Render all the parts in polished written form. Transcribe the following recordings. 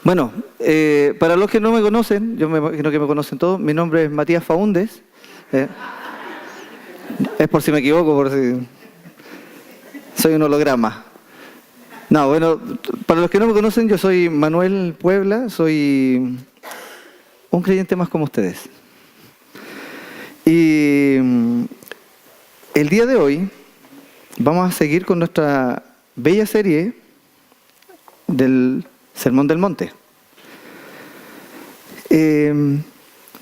Bueno, para los que no me conocen, yo me imagino que me conocen todos, mi nombre es Matías Faúndez. Es por si me equivoco, por si soy un holograma. No, bueno, para los que no me conocen, yo soy Manuel Puebla, soy un creyente más como ustedes. Y el día de hoy vamos a seguir con nuestra bella serie del Sermón del Monte.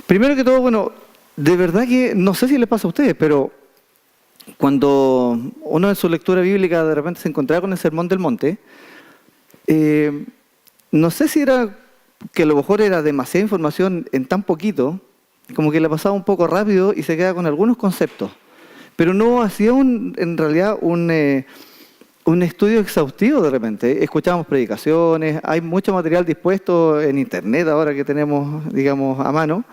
Primero que todo, bueno, de verdad que no sé si les pasa a ustedes, pero cuando uno en su lectura bíblica de repente se encontraba con el Sermón del Monte, no sé si era que a lo mejor era demasiada información en tan poquito, como que le pasaba un poco rápido y se queda con algunos conceptos, pero no hacía en realidad un estudio exhaustivo de repente. Escuchábamos predicaciones, hay mucho material dispuesto en internet ahora que tenemos, digamos, a mano.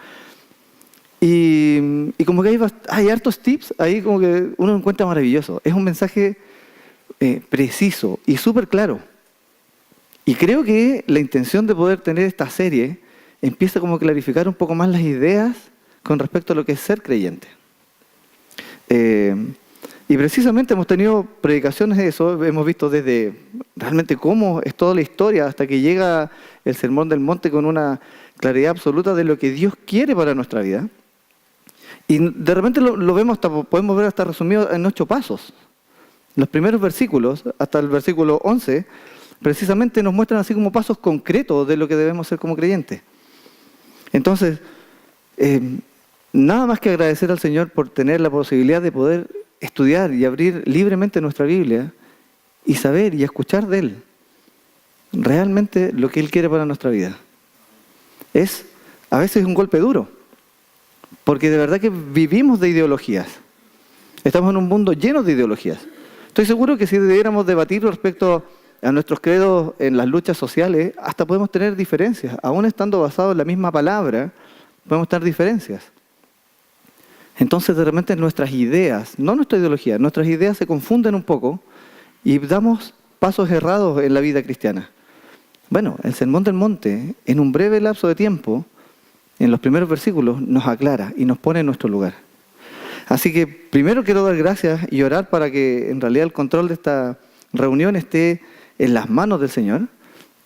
Y como que hay hartos tips ahí como que uno encuentra maravilloso. Es un mensaje preciso y súper claro. Y creo que la intención de poder tener esta serie empieza como a clarificar un poco más las ideas con respecto a lo que es ser creyente. Y precisamente hemos tenido predicaciones de eso, hemos visto desde realmente cómo es toda la historia hasta que llega el Sermón del Monte con una claridad absoluta de lo que Dios quiere para nuestra vida. Y de repente lo vemos, podemos ver hasta resumido en 8 pasos. Los primeros versículos, hasta el versículo 11, precisamente nos muestran así como pasos concretos de lo que debemos ser como creyentes. Entonces, nada más que agradecer al Señor por tener la posibilidad de poder estudiar y abrir libremente nuestra Biblia y saber y escuchar de Él realmente lo que Él quiere para nuestra vida. Es a veces un golpe duro, porque de verdad que vivimos de ideologías. Estamos en un mundo lleno de ideologías. Estoy seguro que si debiéramos debatir respecto a nuestros credos en las luchas sociales, hasta podemos tener diferencias. Aún estando basados en la misma palabra, podemos tener diferencias. Entonces de repente nuestras ideas, no nuestra ideología, nuestras ideas se confunden un poco y damos pasos errados en la vida cristiana. Bueno, el Sermón del Monte, en un breve lapso de tiempo, en los primeros versículos, nos aclara y nos pone en nuestro lugar. Así que primero quiero dar gracias y orar para que en realidad el control de esta reunión esté en las manos del Señor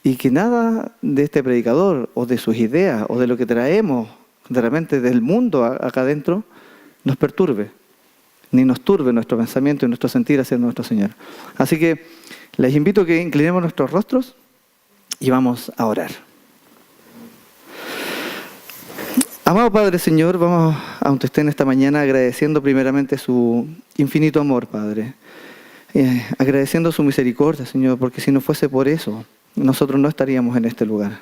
y que nada de este predicador o de sus ideas o de lo que traemos de repente del mundo acá adentro nos perturbe, ni nos turbe nuestro pensamiento y nuestro sentir hacia nuestro Señor. Así que les invito a que inclinemos nuestros rostros y vamos a orar. Amado Padre Señor, vamos a donde esté en esta mañana agradeciendo primeramente su infinito amor, Padre. Agradeciendo su misericordia, Señor, porque si no fuese por eso, nosotros no estaríamos en este lugar.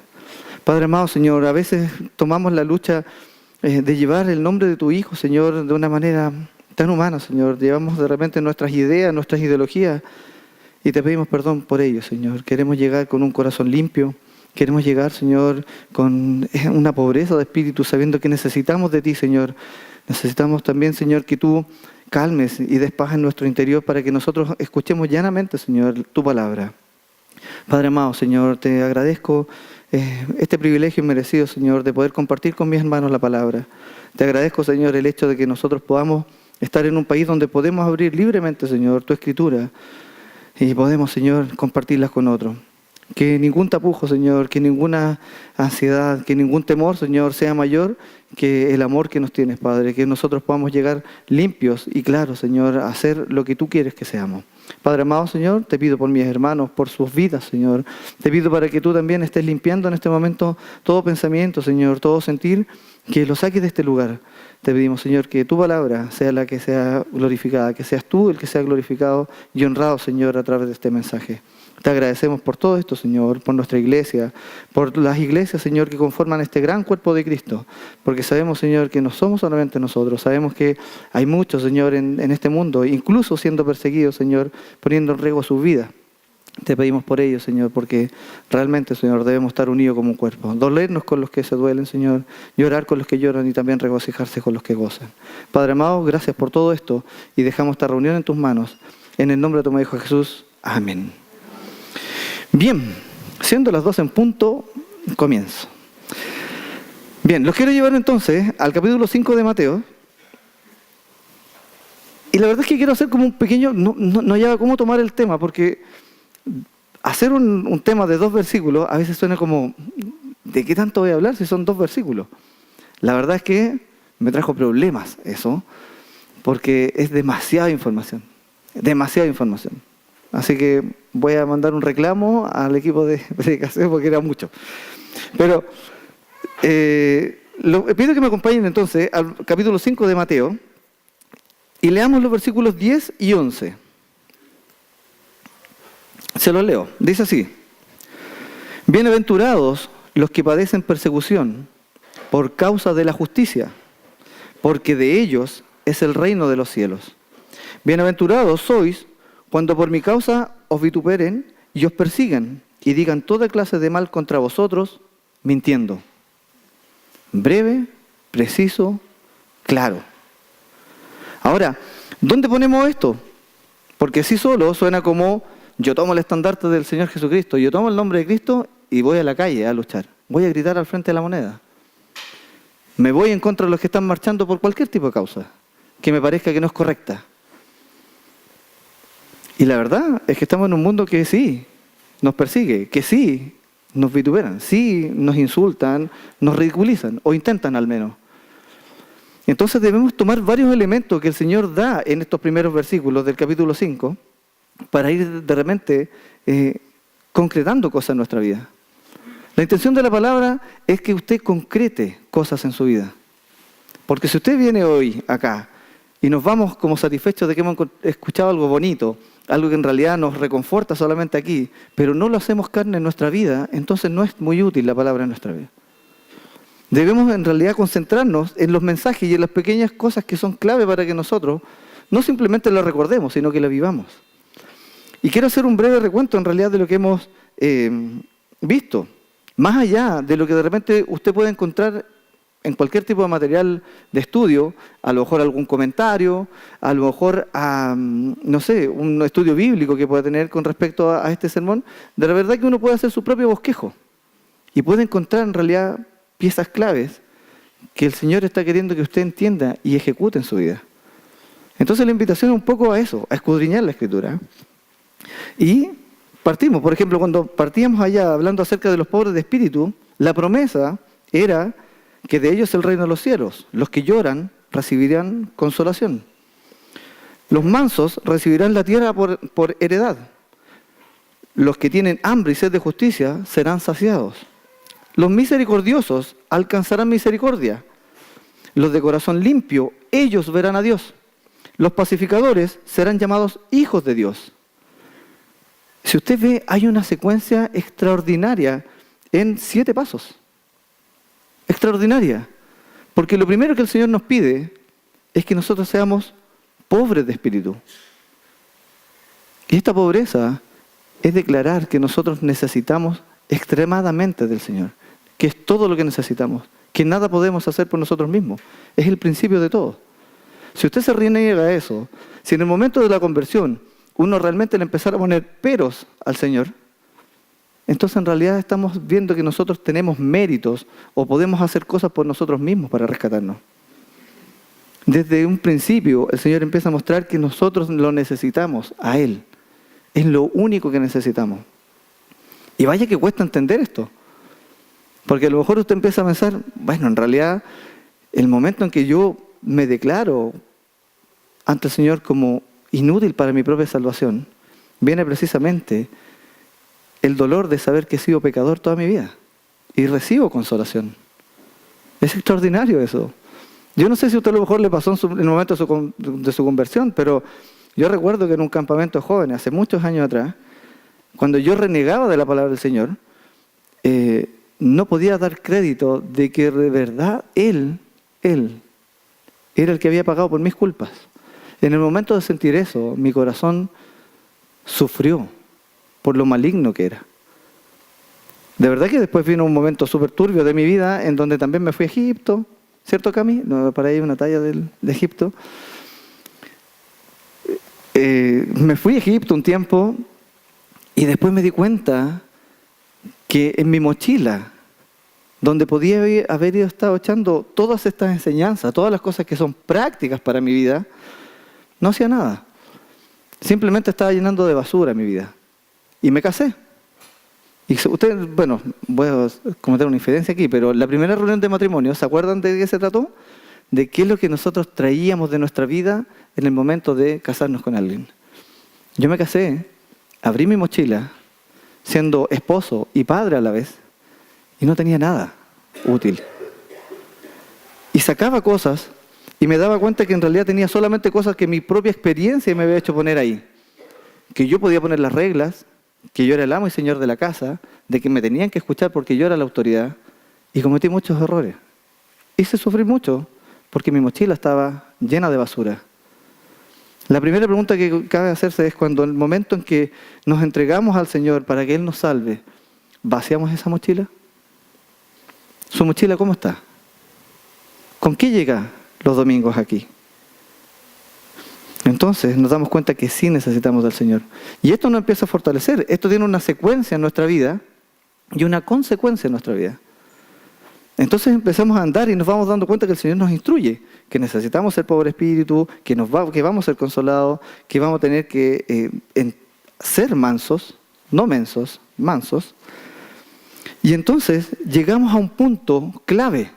Padre amado, Señor, a veces tomamos la lucha de llevar el nombre de tu Hijo, Señor, de una manera tan humana, Señor. Llevamos de repente nuestras ideas, nuestras ideologías y te pedimos perdón por ello, Señor. Queremos llegar con un corazón limpio. Queremos llegar, Señor, con una pobreza de espíritu, sabiendo que necesitamos de ti, Señor. Necesitamos también, Señor, que tú calmes y des paz en nuestro interior para que nosotros escuchemos llanamente, Señor, tu palabra. Padre amado, Señor, te agradezco este privilegio merecido, Señor, de poder compartir con mis hermanos la palabra. Te agradezco, Señor, el hecho de que nosotros podamos estar en un país donde podemos abrir libremente, Señor, tu escritura y podemos, Señor, compartirlas con otros. Que ningún tapujo, Señor, que ninguna ansiedad, que ningún temor, Señor, sea mayor que el amor que nos tienes, Padre. Que nosotros podamos llegar limpios y claros, Señor, a hacer lo que tú quieres que seamos. Padre amado, Señor, te pido por mis hermanos, por sus vidas, Señor. Te pido para que tú también estés limpiando en este momento todo pensamiento, Señor, todo sentir, que lo saques de este lugar. Te pedimos, Señor, que tu palabra sea la que sea glorificada, que seas tú el que sea glorificado y honrado, Señor, a través de este mensaje. Te agradecemos por todo esto, Señor, por nuestra iglesia, por las iglesias, Señor, que conforman este gran cuerpo de Cristo. Porque sabemos, Señor, que no somos solamente nosotros. Sabemos que hay muchos, Señor, en este mundo, incluso siendo perseguidos, Señor, poniendo en riesgo su vida. Te pedimos por ello, Señor, porque realmente, Señor, debemos estar unidos como un cuerpo. Dolernos con los que se duelen, Señor, llorar con los que lloran y también regocijarse con los que gozan. Padre amado, gracias por todo esto y dejamos esta reunión en tus manos. En el nombre de tu Hijo Jesús. Amén. Bien, siendo las 12 en punto, comienzo. Bien, los quiero llevar entonces al capítulo 5 de Mateo. Y la verdad es que quiero hacer como un pequeño, no lleva cómo tomar el tema, porque hacer un tema de 2 versículos a veces suena como, ¿de qué tanto voy a hablar si son 2 versículos? La verdad es que me trajo problemas eso, porque es demasiada información. Así que voy a mandar un reclamo al equipo de predicación porque era mucho. Pero pido que me acompañen entonces al capítulo 5 de Mateo y leamos los versículos 10 y 11. Se los leo. Dice así: Bienaventurados los que padecen persecución por causa de la justicia, porque de ellos es el reino de los cielos. Bienaventurados sois cuando por mi causa os vituperen y os persigan y digan toda clase de mal contra vosotros, mintiendo. Breve, preciso, claro. Ahora, ¿dónde ponemos esto? Porque así solo suena como yo tomo el estandarte del Señor Jesucristo, yo tomo el nombre de Cristo y voy a la calle a luchar. Voy a gritar al frente de la moneda. Me voy en contra de los que están marchando por cualquier tipo de causa que me parezca que no es correcta. Y la verdad es que estamos en un mundo que sí nos persigue, que sí nos vituperan, sí nos insultan, nos ridiculizan, o intentan al menos. Entonces debemos tomar varios elementos que el Señor da en estos primeros versículos del capítulo 5 para ir de repente concretando cosas en nuestra vida. La intención de la palabra es que usted concrete cosas en su vida. Porque si usted viene hoy acá y nos vamos como satisfechos de que hemos escuchado algo bonito, algo que en realidad nos reconforta solamente aquí, pero no lo hacemos carne en nuestra vida, entonces no es muy útil la palabra en nuestra vida. Debemos en realidad concentrarnos en los mensajes y en las pequeñas cosas que son clave para que nosotros no simplemente las recordemos, sino que las vivamos. Y quiero hacer un breve recuento en realidad de lo que hemos visto. Más allá de lo que de repente usted puede encontrar en cualquier tipo de material de estudio, a lo mejor algún comentario, a lo mejor, no sé, un estudio bíblico que pueda tener con respecto a este sermón, de la verdad que uno puede hacer su propio bosquejo y puede encontrar en realidad piezas claves que el Señor está queriendo que usted entienda y ejecute en su vida. Entonces la invitación es un poco a eso, a escudriñar la Escritura. Y partimos, por ejemplo, cuando partíamos allá hablando acerca de los pobres de espíritu, la promesa era que de ellos es el reino de los cielos. Los que lloran recibirán consolación. Los mansos recibirán la tierra por heredad. Los que tienen hambre y sed de justicia serán saciados. Los misericordiosos alcanzarán misericordia. Los de corazón limpio, ellos verán a Dios. Los pacificadores serán llamados hijos de Dios. Si usted ve, hay una secuencia extraordinaria en 7 pasos. Extraordinaria. Porque lo primero que el Señor nos pide es que nosotros seamos pobres de espíritu. Y esta pobreza es declarar que nosotros necesitamos extremadamente del Señor, que es todo lo que necesitamos, que nada podemos hacer por nosotros mismos. Es el principio de todo. Si usted se reniega a eso, si en el momento de la conversión uno realmente le empezara a poner peros al Señor, entonces en realidad estamos viendo que nosotros tenemos méritos o podemos hacer cosas por nosotros mismos para rescatarnos. Desde un principio el Señor empieza a mostrar que nosotros lo necesitamos a Él. Es lo único que necesitamos. Y vaya que cuesta entender esto. Porque a lo mejor usted empieza a pensar, bueno, en realidad el momento en que yo me declaro ante el Señor como inútil para mi propia salvación, viene precisamente el dolor de saber que he sido pecador toda mi vida y recibo consolación. Es extraordinario eso. Yo no sé si a usted a lo mejor le pasó en el momento de su conversión, pero yo recuerdo que en un campamento de jóvenes, hace muchos años atrás, cuando yo renegaba de la palabra del Señor, no podía dar crédito de que de verdad Él era el que había pagado por mis culpas. En el momento de sentir eso, mi corazón sufrió por lo maligno que era. De verdad que después vino un momento súper turbio de mi vida en donde también me fui a Egipto, ¿cierto, Cami? No, para ahí una talla de Egipto. Me fui a Egipto un tiempo y después me di cuenta que en mi mochila donde podía haber estado echando todas estas enseñanzas, todas las cosas que son prácticas para mi vida, no hacía nada. Simplemente estaba llenando de basura mi vida. Y me casé. Y ustedes, bueno, voy a cometer una infidencia aquí, pero la primera reunión de matrimonio, ¿se acuerdan de qué se trató? De qué es lo que nosotros traíamos de nuestra vida en el momento de casarnos con alguien. Yo me casé, abrí mi mochila, siendo esposo y padre a la vez, y no tenía nada útil. Y sacaba cosas y me daba cuenta que en realidad tenía solamente cosas que mi propia experiencia me había hecho poner ahí. Que yo podía poner las reglas, que yo era el amo y señor de la casa, de que me tenían que escuchar porque yo era la autoridad, y cometí muchos errores. Hice sufrir mucho porque mi mochila estaba llena de basura. La primera pregunta que cabe hacerse es cuando en el momento en que nos entregamos al Señor para que Él nos salve, ¿vaciamos esa mochila? ¿Su mochila cómo está? ¿Con qué llega los domingos aquí? Entonces nos damos cuenta que sí necesitamos del Señor. Y esto nos empieza a fortalecer. Esto tiene una secuencia en nuestra vida y una consecuencia en nuestra vida. Entonces empezamos a andar y nos vamos dando cuenta que el Señor nos instruye, que necesitamos ser pobre espíritu, que vamos a ser consolados, que vamos a tener que ser mansos, no mensos, mansos. Y entonces llegamos a un punto clave.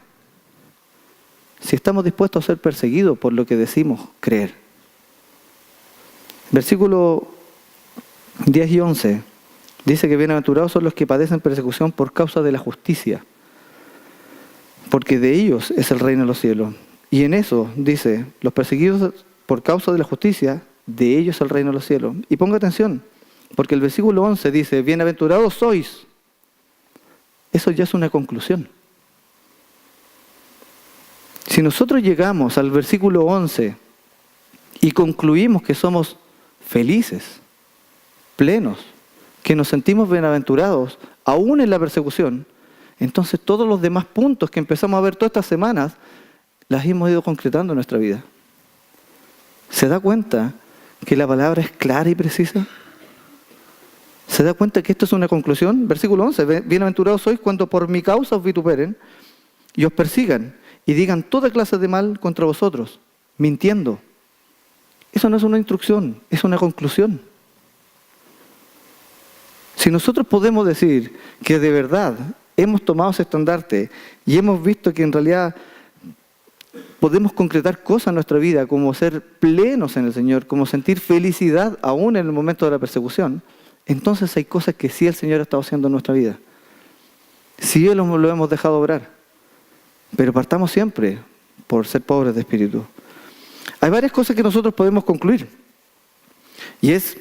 Si estamos dispuestos a ser perseguidos por lo que decimos creer. Versículo 10 y 11 dice que bienaventurados son los que padecen persecución por causa de la justicia, porque de ellos es el reino de los cielos. Y en eso dice, los perseguidos por causa de la justicia, de ellos es el reino de los cielos. Y ponga atención, porque el versículo 11 dice, bienaventurados sois. Eso ya es una conclusión. Si nosotros llegamos al versículo 11 y concluimos que somos felices, plenos, que nos sentimos bienaventurados, aún en la persecución, entonces todos los demás puntos que empezamos a ver todas estas semanas, las hemos ido concretando en nuestra vida. ¿Se da cuenta que la palabra es clara y precisa? ¿Se da cuenta que esto es una conclusión? Versículo 11, bienaventurados sois cuando por mi causa os vituperen y os persigan y digan toda clase de mal contra vosotros, mintiendo. Eso no es una instrucción, es una conclusión. Si nosotros podemos decir que de verdad hemos tomado ese estandarte y hemos visto que en realidad podemos concretar cosas en nuestra vida, como ser plenos en el Señor, como sentir felicidad aún en el momento de la persecución, entonces hay cosas que sí el Señor ha estado haciendo en nuestra vida. Sí lo hemos dejado obrar, pero partamos siempre por ser pobres de espíritu. Hay varias cosas que nosotros podemos concluir y es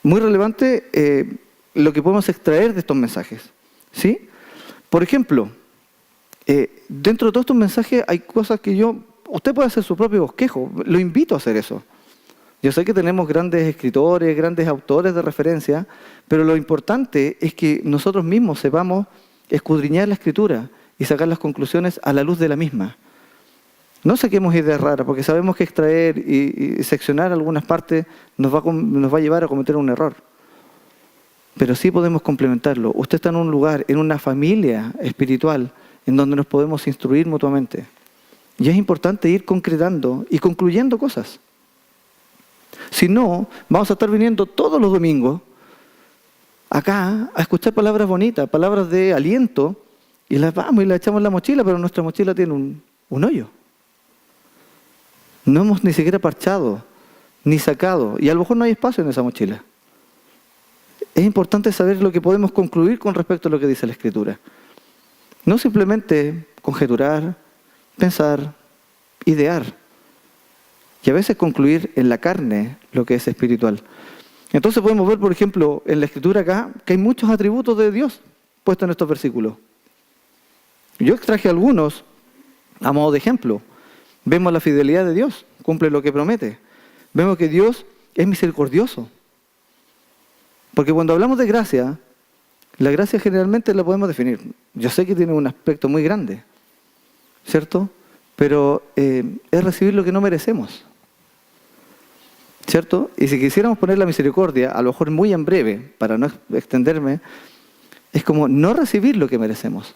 muy relevante lo que podemos extraer de estos mensajes, ¿sí? Por ejemplo, dentro de todos estos mensajes hay cosas que usted puede hacer su propio bosquejo, lo invito a hacer eso. Yo sé que tenemos grandes escritores, grandes autores de referencia, pero lo importante es que nosotros mismos sepamos escudriñar la Escritura y sacar las conclusiones a la luz de la misma. No saquemos ideas raras, porque sabemos que extraer y seccionar algunas partes nos va a llevar a cometer un error. Pero sí podemos complementarlo. Usted está en un lugar, en una familia espiritual, en donde nos podemos instruir mutuamente. Y es importante ir concretando y concluyendo cosas. Si no, vamos a estar viniendo todos los domingos acá a escuchar palabras bonitas, palabras de aliento, y las vamos y las echamos en la mochila, pero nuestra mochila tiene un hoyo. No hemos ni siquiera parchado, ni sacado, y a lo mejor no hay espacio en esa mochila. Es importante saber lo que podemos concluir con respecto a lo que dice la Escritura. No simplemente conjeturar, pensar, idear, y a veces concluir en la carne lo que es espiritual. Entonces podemos ver, por ejemplo, en la Escritura acá, que hay muchos atributos de Dios puestos en estos versículos. Yo extraje algunos a modo de ejemplo. Vemos la fidelidad de Dios, cumple lo que promete. Vemos que Dios es misericordioso. Porque cuando hablamos de gracia, la gracia generalmente la podemos definir. Yo sé que tiene un aspecto muy grande, ¿cierto? Pero es recibir lo que no merecemos, ¿cierto? Y si quisiéramos poner la misericordia, a lo mejor muy en breve, para no extenderme, es como no recibir lo que merecemos.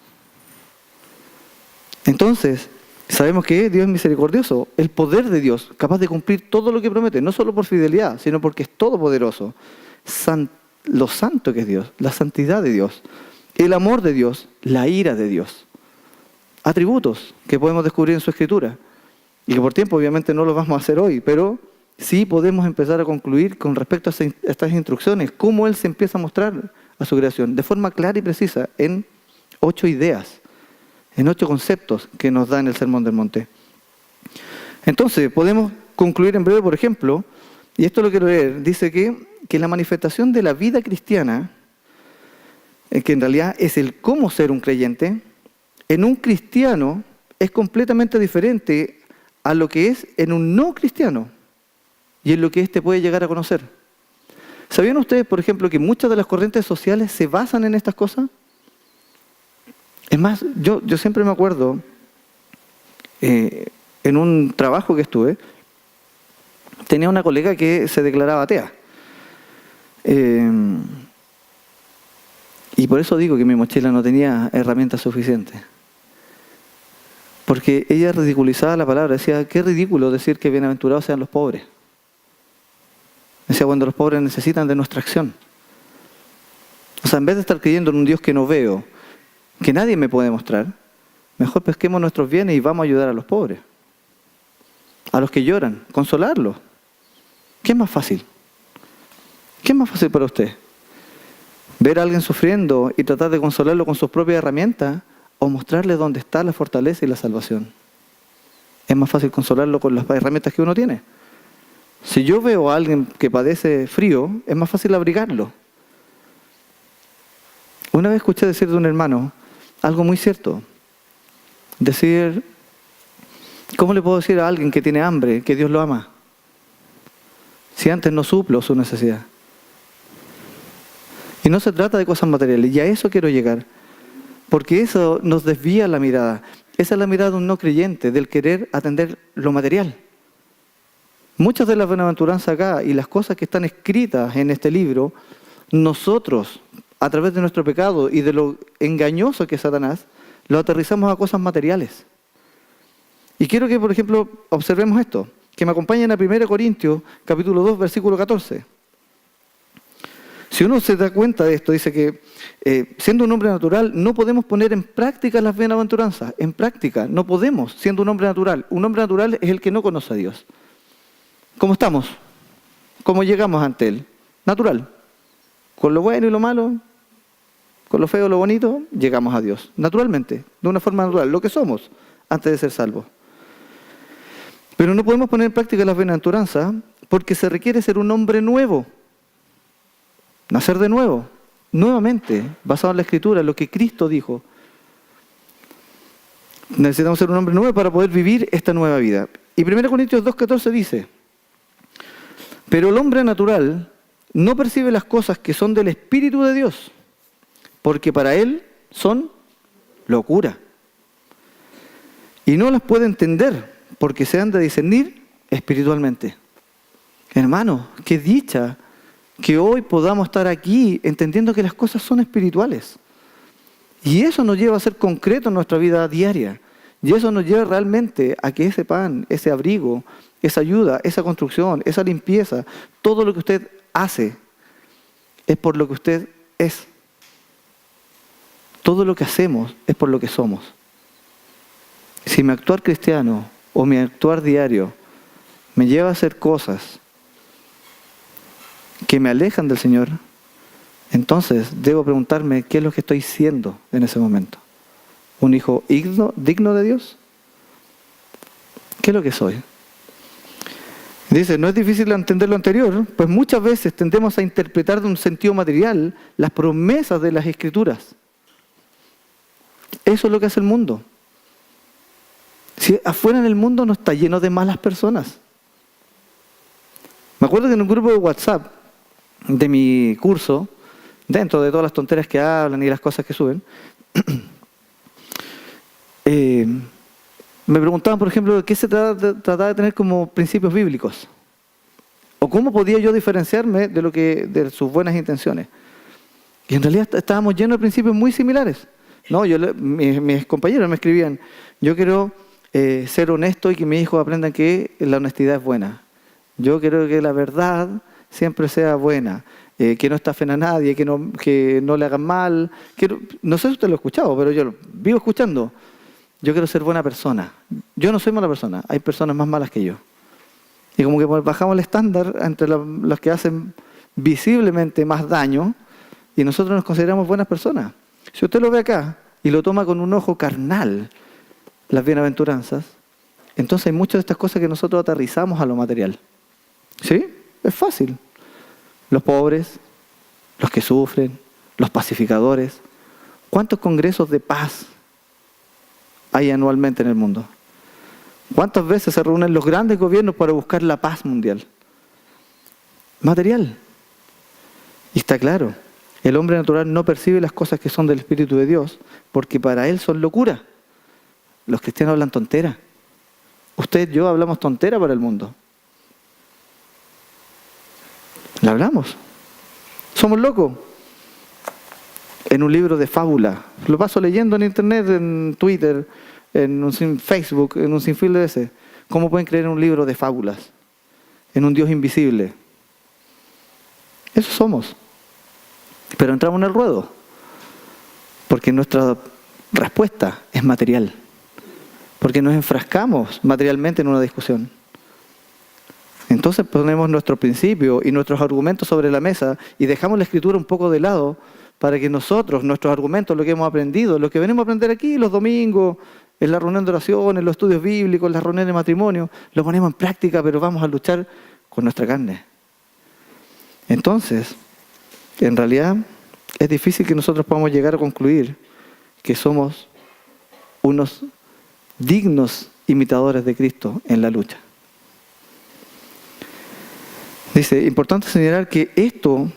Entonces, sabemos que Dios es misericordioso, el poder de Dios, capaz de cumplir todo lo que promete, no solo por fidelidad, sino porque es todopoderoso. Lo santo que es Dios, la santidad de Dios, el amor de Dios, la ira de Dios. Atributos que podemos descubrir en su Escritura. Y que por tiempo obviamente no lo vamos a hacer hoy, pero sí podemos empezar a concluir con respecto a estas instrucciones, cómo Él se empieza a mostrar a su creación, de forma clara y precisa, en 8 ideas, en 8 conceptos que nos da en el Sermón del Monte. Entonces, podemos concluir en breve, por ejemplo, y esto lo quiero leer, dice que la manifestación de la vida cristiana, que en realidad es el cómo ser un creyente, en un cristiano es completamente diferente a lo que es en un no cristiano y en lo que éste puede llegar a conocer. ¿Sabían ustedes, por ejemplo, que muchas de las corrientes sociales se basan en estas cosas? Es más, yo siempre me acuerdo, en un trabajo que estuve, tenía una colega que se declaraba atea. Y por eso digo que mi mochila no tenía herramientas suficientes. Porque ella ridiculizaba la palabra, decía, qué ridículo decir que bienaventurados sean los pobres. Decía, cuando los pobres necesitan de nuestra acción. O sea, en vez de estar creyendo en un Dios que no veo, que nadie me puede mostrar, mejor pesquemos nuestros bienes y vamos a ayudar a los pobres. A los que lloran, consolarlos. ¿Qué es más fácil? ¿Qué es más fácil para usted? ¿Ver a alguien sufriendo y tratar de consolarlo con sus propias herramientas? ¿O mostrarle dónde está la fortaleza y la salvación? Es más fácil consolarlo con las herramientas que uno tiene. Si yo veo a alguien que padece frío, es más fácil abrigarlo. Una vez escuché decir de un hermano algo muy cierto. Decir, ¿cómo le puedo decir a alguien que tiene hambre que Dios lo ama? Si antes no suplo su necesidad. Y no se trata de cosas materiales, y a eso quiero llegar. Porque eso nos desvía la mirada. Esa es la mirada de un no creyente, del querer atender lo material. Muchas de las bienaventuranzas acá y las cosas que están escritas en este libro, nosotros, a través de nuestro pecado y de lo engañoso que es Satanás, lo aterrizamos a cosas materiales. Y quiero que, por ejemplo, observemos esto, que me acompañen a 1 Corintios, capítulo 2, versículo 14. Si uno se da cuenta de esto, dice que siendo un hombre natural no podemos poner en práctica las bienaventuranzas. En práctica, no podemos, siendo un hombre natural. Un hombre natural es el que no conoce a Dios. ¿Cómo estamos? ¿Cómo llegamos ante Él? Natural. Con lo bueno y lo malo, con lo feo y lo bonito, llegamos a Dios. Naturalmente, de una forma natural, lo que somos antes de ser salvos. Pero no podemos poner en práctica las bienaventuranzas porque se requiere ser un hombre nuevo. Nacer de nuevo, nuevamente, basado en la Escritura, en lo que Cristo dijo. Necesitamos ser un hombre nuevo para poder vivir esta nueva vida. Y 1 Corintios 2:14 dice, pero el hombre natural no percibe las cosas que son del Espíritu de Dios, porque para él son locura. Y no las puede entender, porque se han de discernir espiritualmente. Hermano, qué dicha que hoy podamos estar aquí entendiendo que las cosas son espirituales. Y eso nos lleva a ser concreto en nuestra vida diaria. Y eso nos lleva realmente a que ese pan, ese abrigo, esa ayuda, esa construcción, esa limpieza, todo lo que usted hace es por lo que usted es. Todo lo que hacemos es por lo que somos. Si mi actuar cristiano o mi actuar diario me lleva a hacer cosas que me alejan del Señor, entonces debo preguntarme qué es lo que estoy siendo en ese momento. ¿Un hijo digno de Dios? ¿Qué es lo que soy? Dice, no es difícil entender lo anterior, pues muchas veces tendemos a interpretar de un sentido material las promesas de las Escrituras. Eso es lo que hace el mundo. Si afuera en el mundo no está lleno de malas personas. Me acuerdo que en un grupo de WhatsApp de mi curso, dentro de todas las tonteras que hablan y las cosas que suben, me preguntaban, por ejemplo, ¿qué se trataba de tener como principios bíblicos? ¿O cómo podía yo diferenciarme de sus buenas intenciones? Y en realidad estábamos llenos de principios muy similares. No, mis compañeros me escribían, yo quiero ser honesto y que mis hijos aprendan que la honestidad es buena. Yo quiero que la verdad siempre sea buena, que no estafen a nadie, que no le hagan mal. No sé si usted lo ha escuchado, pero yo lo vivo escuchando. Yo quiero ser buena persona. Yo no soy mala persona, hay personas más malas que yo. Y como que bajamos el estándar entre los que hacen visiblemente más daño y nosotros nos consideramos buenas personas. Si usted lo ve acá y lo toma con un ojo carnal, las bienaventuranzas, entonces hay muchas de estas cosas que nosotros aterrizamos a lo material. ¿Sí? Es fácil. Los pobres, los que sufren, los pacificadores. ¿Cuántos congresos de paz hay anualmente en el mundo? ¿Cuántas veces se reúnen los grandes gobiernos para buscar la paz mundial? Material. Y está claro, el hombre natural no percibe las cosas que son del Espíritu de Dios porque para él son locura. Los cristianos hablan tontera. Usted y yo hablamos tontera para el mundo. ¿La hablamos? Somos locos. En un libro de fábula. Lo paso leyendo en internet, en Twitter, en Facebook, en un sinfín de veces. ¿Cómo pueden creer en un libro de fábulas? En un Dios invisible. Eso somos. Pero entramos en el ruedo. Porque nuestra respuesta es material. Porque nos enfrascamos materialmente en una discusión. Entonces ponemos nuestros principios y nuestros argumentos sobre la mesa y dejamos la Escritura un poco de lado para que nosotros, nuestros argumentos, lo que hemos aprendido, lo que venimos a aprender aquí los domingos, en la reunión de oración, en los estudios bíblicos, en las reuniones de matrimonio, lo ponemos en práctica, pero vamos a luchar con nuestra carne. Entonces, en realidad, es difícil que nosotros podamos llegar a concluir que somos unos dignos imitadores de Cristo en la lucha. Dice, importante señalar que esto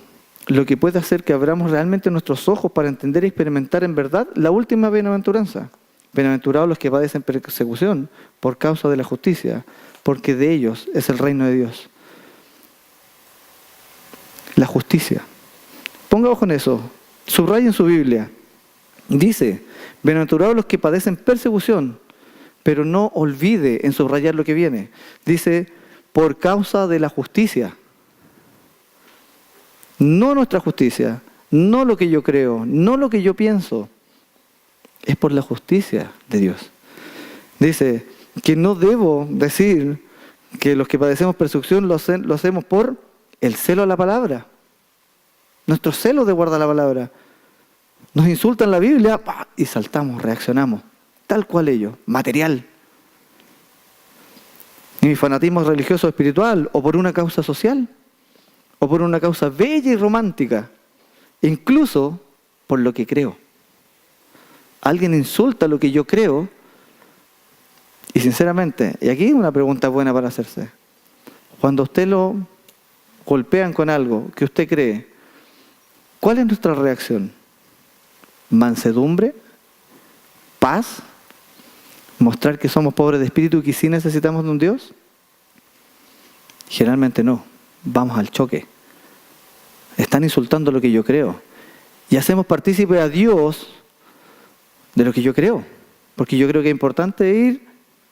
lo que puede hacer que abramos realmente nuestros ojos para entender y experimentar en verdad la última bienaventuranza. Bienaventurados los que padecen persecución por causa de la justicia, porque de ellos es el reino de Dios. La justicia. Ponga ojo en eso, subraya en su Biblia. Dice, bienaventurados los que padecen persecución, pero no olvide en subrayar lo que viene. Dice, por causa de la justicia. No nuestra justicia, no lo que yo creo, no lo que yo pienso. Es por la justicia de Dios. Dice que no debo decir que los que padecemos persecución lo hacemos por el celo a la palabra. Nuestro celo de guardar la palabra. Nos insultan la Biblia y saltamos, reaccionamos. Tal cual ellos, material. Y mi fanatismo religioso espiritual, o por una causa social, o por una causa bella y romántica, incluso por lo que creo. Alguien insulta lo que yo creo, y sinceramente, y aquí una pregunta buena para hacerse, cuando usted lo golpean con algo que usted cree, ¿cuál es nuestra reacción? ¿Mansedumbre? ¿Paz? ¿Mostrar que somos pobres de espíritu y que sí necesitamos de un Dios? Generalmente no. Vamos al choque. Están insultando lo que yo creo. Y hacemos partícipe a Dios de lo que yo creo. Porque yo creo que es importante ir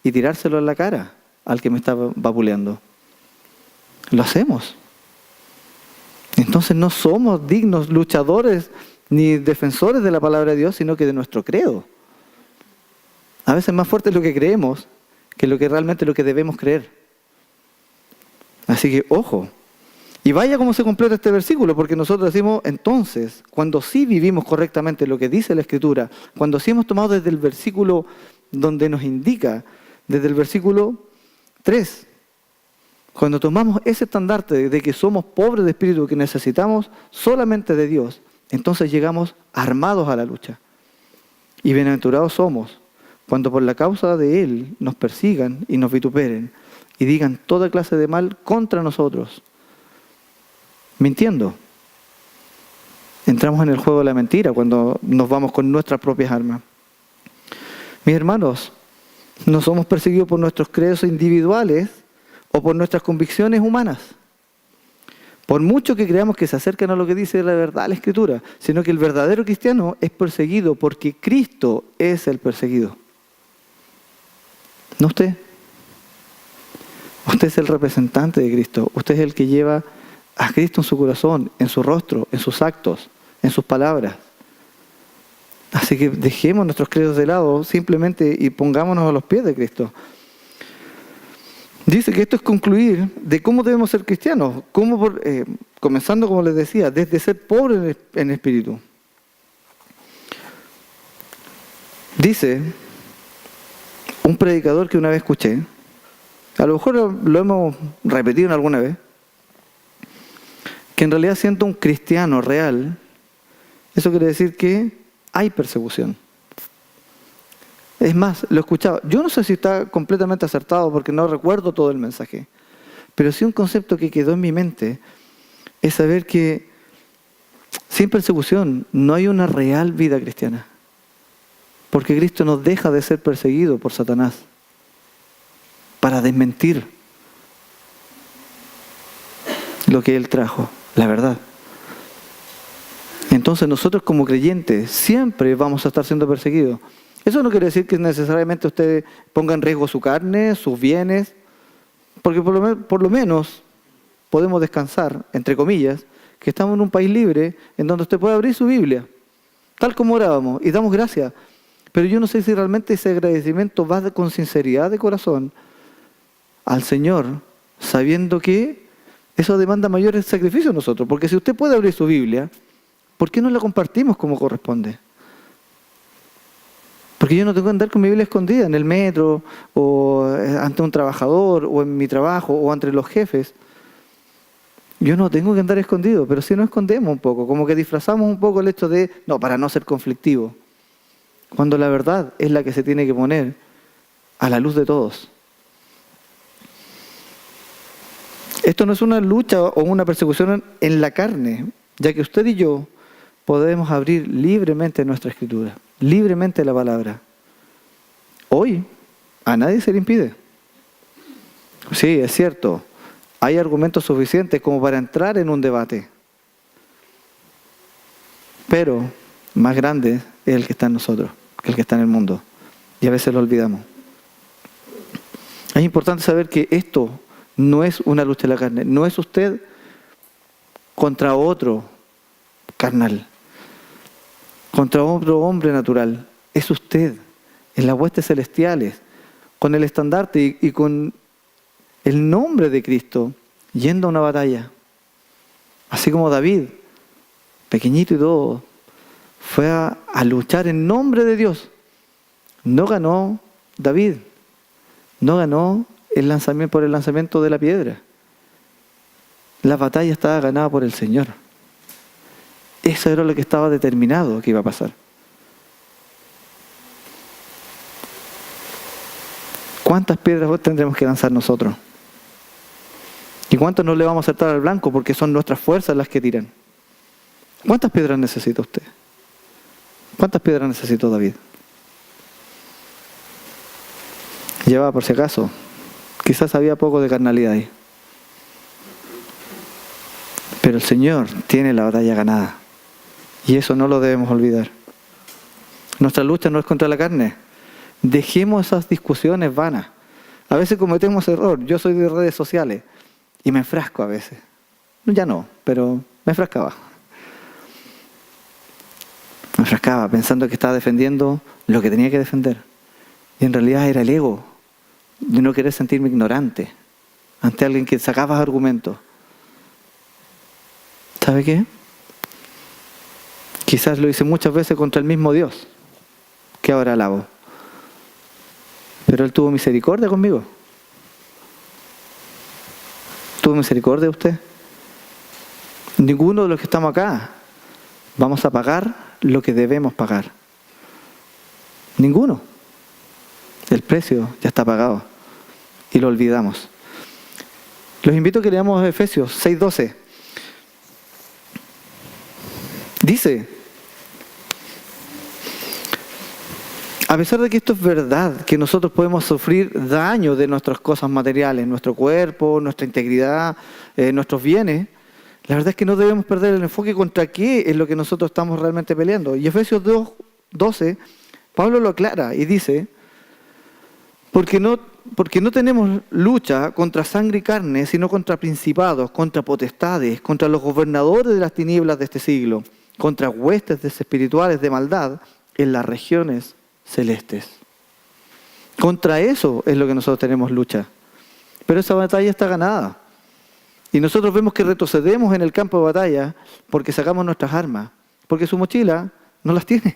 y tirárselo en la cara al que me está vapuleando. Lo hacemos. Entonces no somos dignos luchadores ni defensores de la palabra de Dios, sino que de nuestro credo. A veces más fuerte es lo que creemos que lo que realmente lo que debemos creer. Así que, ojo. Y vaya cómo se completa este versículo, porque nosotros decimos, entonces, cuando sí vivimos correctamente lo que dice la Escritura, cuando sí hemos tomado desde el versículo donde nos indica, desde el versículo 3, cuando tomamos ese estandarte de que somos pobres de espíritu, que necesitamos solamente de Dios, entonces llegamos armados a la lucha. Y bienaventurados somos cuando por la causa de Él nos persigan y nos vituperen y digan toda clase de mal contra nosotros. Mintiendo. Entramos en el juego de la mentira cuando nos vamos con nuestras propias armas. Mis hermanos, no somos perseguidos por nuestros credos individuales o por nuestras convicciones humanas. Por mucho que creamos que se acercan a lo que dice la verdad, la Escritura, sino que el verdadero cristiano es perseguido porque Cristo es el perseguido. No usted. Usted es el representante de Cristo. Usted es el que lleva a Cristo en su corazón, en su rostro, en sus actos, en sus palabras. Así que dejemos nuestros credos de lado simplemente y pongámonos a los pies de Cristo. Dice que esto es concluir de cómo debemos ser cristianos, comenzando, como les decía, desde ser pobres en espíritu. Dice un predicador que una vez escuché, a lo mejor lo hemos repetido alguna vez, que en realidad siendo un cristiano real, eso quiere decir que hay persecución. Es más, lo he escuchado. Yo no sé si está completamente acertado porque no recuerdo todo el mensaje. Pero sí un concepto que quedó en mi mente es saber que sin persecución no hay una real vida cristiana. Porque Cristo no deja de ser perseguido por Satanás para desmentir lo que Él trajo, la verdad. Entonces nosotros como creyentes siempre vamos a estar siendo perseguidos. Eso no quiere decir que necesariamente usted ponga en riesgo su carne, sus bienes, porque por lo menos podemos descansar, entre comillas, que estamos en un país libre en donde usted puede abrir su Biblia, tal como orábamos, y damos gracias. Pero yo no sé si realmente ese agradecimiento va con sinceridad de corazón al Señor, sabiendo que eso demanda mayores sacrificios a nosotros. Porque si usted puede abrir su Biblia, ¿por qué no la compartimos como corresponde? Porque yo no tengo que andar con mi Biblia escondida en el metro, o ante un trabajador, o en mi trabajo, o entre los jefes. Yo no tengo que andar escondido, pero sí nos escondemos un poco, como que disfrazamos un poco el hecho de, no, para no ser conflictivo. Cuando la verdad es la que se tiene que poner a la luz de todos. Esto no es una lucha o una persecución en la carne, ya que usted y yo podemos abrir libremente nuestra Escritura, libremente la palabra. Hoy a nadie se le impide. Sí, es cierto, hay argumentos suficientes como para entrar en un debate, pero más grande es el que está en nosotros, que el que está en el mundo, y a veces lo olvidamos. Es importante saber que esto no es una lucha de la carne, no es usted contra otro carnal, contra otro hombre natural, es usted en las huestes celestiales, con el estandarte y con el nombre de Cristo, yendo a una batalla. Así como David, pequeñito y todo, fue a luchar en nombre de Dios. No ganó David, no ganó por el lanzamiento de la piedra. La batalla estaba ganada por el Señor. Eso era lo que estaba determinado que iba a pasar. ¿Cuántas piedras tendremos que lanzar nosotros? ¿Y cuántos no le vamos a acertar al blanco porque son nuestras fuerzas las que tiran? ¿Cuántas piedras necesita usted? ¿Cuántas piedras necesitó David? Llevaba por si acaso. Quizás había poco de carnalidad ahí. Pero el Señor tiene la batalla ganada. Y eso no lo debemos olvidar. Nuestra lucha no es contra la carne. Dejemos esas discusiones vanas. A veces cometemos error. Yo soy de redes sociales y me enfrasco a veces. Ya no, pero me enfrascaba. Me enfrascaba pensando que estaba defendiendo lo que tenía que defender. Y en realidad era el ego de no querer sentirme ignorante ante alguien que sacaba argumentos. ¿Sabe qué? Quizás lo hice muchas veces contra el mismo Dios que ahora alabo. Pero Él tuvo misericordia conmigo. ¿Tuvo misericordia de usted? Ninguno de los que estamos acá vamos a pagar lo que debemos pagar. Ninguno. El precio ya está pagado y lo olvidamos. Los invito a que leamos Efesios 6:12. Dice, a pesar de que esto es verdad, que nosotros podemos sufrir daño de nuestras cosas materiales, nuestro cuerpo, nuestra integridad, nuestros bienes, La verdad es que no debemos perder el enfoque contra qué es lo que nosotros estamos realmente peleando. Y Efesios 2:12, Pablo lo aclara y dice, porque no tenemos lucha contra sangre y carne, sino contra principados, contra potestades, contra los gobernadores de las tinieblas de este siglo, contra huestes espirituales de maldad en las regiones celestes. Contra eso es lo que nosotros tenemos lucha. Pero esa batalla está ganada. Y nosotros vemos que retrocedemos en el campo de batalla porque sacamos nuestras armas. Porque su mochila no las tiene.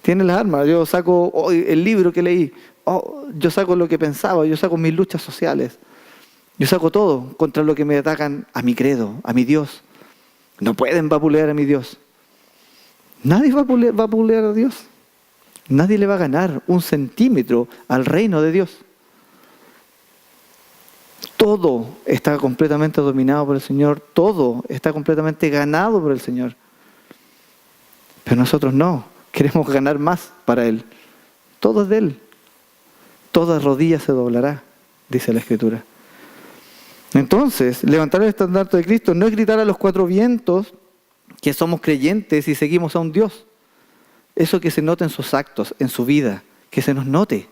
Tiene las armas. Yo saco el libro que leí. Yo saco lo que pensaba. Yo saco mis luchas sociales. Yo saco todo contra lo que me atacan a mi credo, a mi Dios. No pueden vapulear a mi Dios. Nadie va a vapulear a Dios. Nadie le va a ganar un centímetro al reino de Dios. Todo está completamente dominado por el Señor. Todo está completamente ganado por el Señor. Pero nosotros no. Queremos ganar más para Él. Todo es de Él. Toda rodilla se doblará, dice la Escritura. Entonces, levantar el estandarte de Cristo no es gritar a los cuatro vientos que somos creyentes y seguimos a un Dios. Eso que se note en sus actos, en su vida. Que se nos note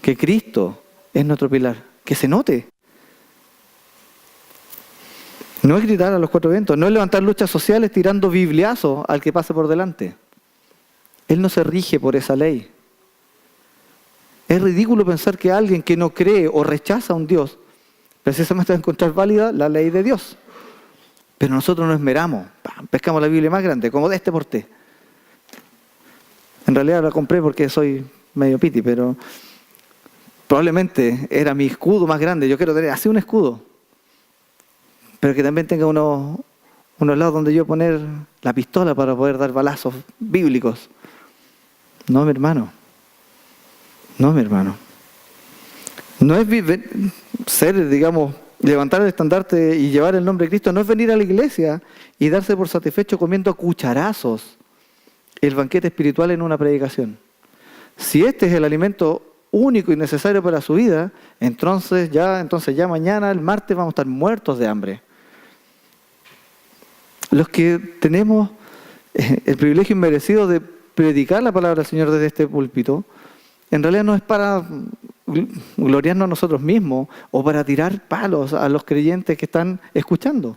que Cristo es nuestro pilar. Que se note. No es gritar a los cuatro vientos, no es levantar luchas sociales tirando bibliazos al que pase por delante. Él no se rige por esa ley. Es ridículo pensar que alguien que no cree o rechaza a un Dios, precisamente va a encontrar válida la ley de Dios. Pero nosotros nos esmeramos, pescamos la Biblia más grande, como de este porté. En realidad la compré porque soy medio piti, pero probablemente era mi escudo más grande. Yo quiero tener así un escudo. Pero que también tenga unos lados donde yo poner la pistola para poder dar balazos bíblicos. No, mi hermano. No, mi hermano. No es ser, digamos, levantar el estandarte y llevar el nombre de Cristo. No es venir a la iglesia y darse por satisfecho comiendo a cucharazos el banquete espiritual en una predicación. Si este es el alimento único y necesario para su vida, entonces ya mañana, el martes, vamos a estar muertos de hambre. Los que tenemos el privilegio inmerecido de predicar la palabra del Señor desde este púlpito, en realidad no es para gloriarnos a nosotros mismos o para tirar palos a los creyentes que están escuchando.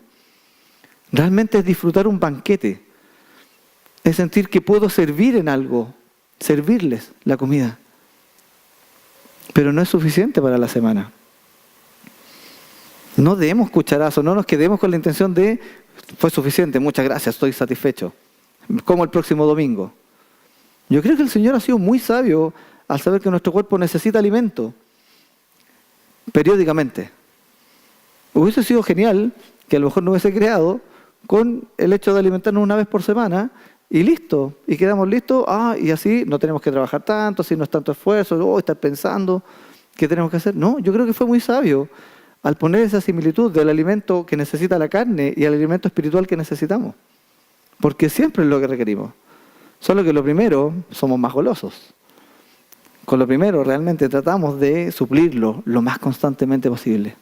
Realmente es disfrutar un banquete, es sentir que puedo servir en algo, servirles la comida. Pero no es suficiente para la semana. No demos cucharazos, no nos quedemos con la intención de fue suficiente, muchas gracias, estoy satisfecho. Como el próximo domingo. Yo creo que el Señor ha sido muy sabio al saber que nuestro cuerpo necesita alimento periódicamente. Hubiese sido genial que a lo mejor no hubiese creado con el hecho de alimentarnos una vez por semana y listo, y quedamos listos, y así no tenemos que trabajar tanto, así no es tanto esfuerzo, estar pensando qué tenemos que hacer. No, yo creo que fue muy sabio al poner esa similitud del alimento que necesita la carne y el alimento espiritual que necesitamos. Porque siempre es lo que requerimos. Solo que lo primero, somos más golosos. Con lo primero realmente tratamos de suplirlo lo más constantemente posible.